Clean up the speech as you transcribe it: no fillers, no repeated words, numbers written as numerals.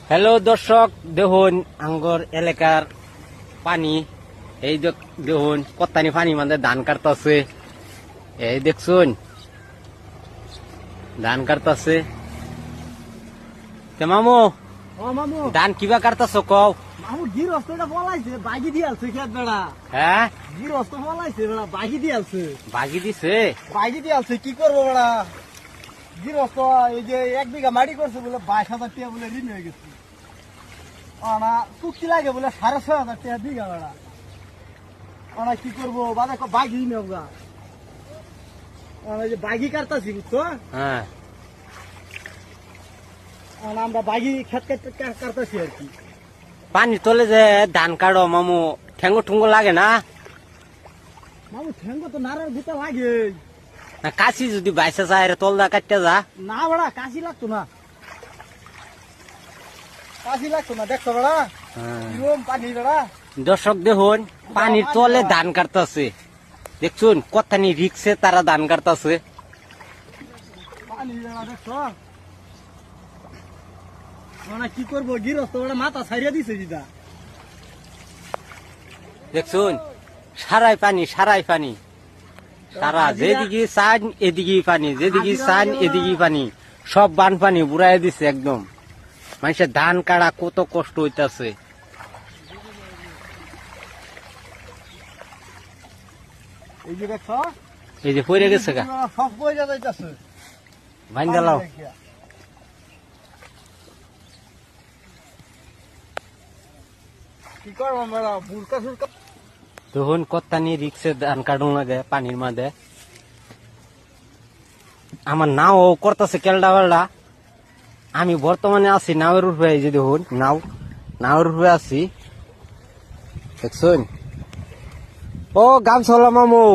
Hello দর্শক, দেখুন আঙ্গর এলাকার পানি। এই দেখুন কত্তানি পানি মানে ধান কাটতেছে। এই দেখছুন ধান কাটতেছে। মামু ধান কিবা কাটতেছ কও? মামু গিরস্তটা বলাইছে বাগি দিয়ালছে খেত বেড়া। হ্যাঁ গিরস্ত বলাইছে বেড়া বাগি দিয়ালছে। বাগি দিছে? বাগি দিয়ালছে কি করবো বেড়া? গিরস্ত এই যে 1 বিঘা মাটি করছে বলে 22,000 টাকা বলে ঋণ হয়ে গেছে। না চুক্তি লাগে বলে 6,500 টাকা বিঘা বেড়া। কি করবো বাদে বাগি নেবগা। যে বাগি কাটতাছি বুঝছো? হ্যাঁ আমরা বাগি খেত কাটতাছি আর কি। পানি তলে যে ধান কাটো মামু, ঠেঙ্গো ঠুঙ্গো লাগে না? মামু ঠেঙ্গো তো নাড়ার গুতা লাগে। না কাশি যদি বাইসা যায় তলদা কাটতে যা। না বেড়া কাশি লাগতো না, কাশি লাগতো না। দেখছো বেড়া পানি বেড়া। দর্শক দেখুন পানির তলে ধান কাটতেছে। দেখছুন কতখানি রিক্সে তারা ধান কাটতেছে। পানি বেড়া দেখছো কি করবো? গিরস্ত বেড়া মাথা ছাড়িয়ে দিছে দিদা। দেখছুন সারাই পানি সারাই পানি সারা, যেদিকে চান এদিকে পানি, যেদিকে চান এদিকে পানি, সব বান পানি বুড়াই দিছে একদম। মানুষের ধান কাটা কত কষ্ট হইতাছে। এই যে দেখছো এই যে পড়ে গেছে গা, সব বই যাইতাছে ভাঙ্গালাও। কি করবো বেড়া? বুলকা সুলকা তখন কত্তানি রিক্সে ধান কাটুন লাগে পানির মাঝে। আমার নাও করতেছে কেলডা বেলডা। আমি বর্তমানে আছি নাওয়ের উপরে। এই যে দেখুন নাওয়ের উপরে আছি, দেখছুন। ও গাম চলা মামু।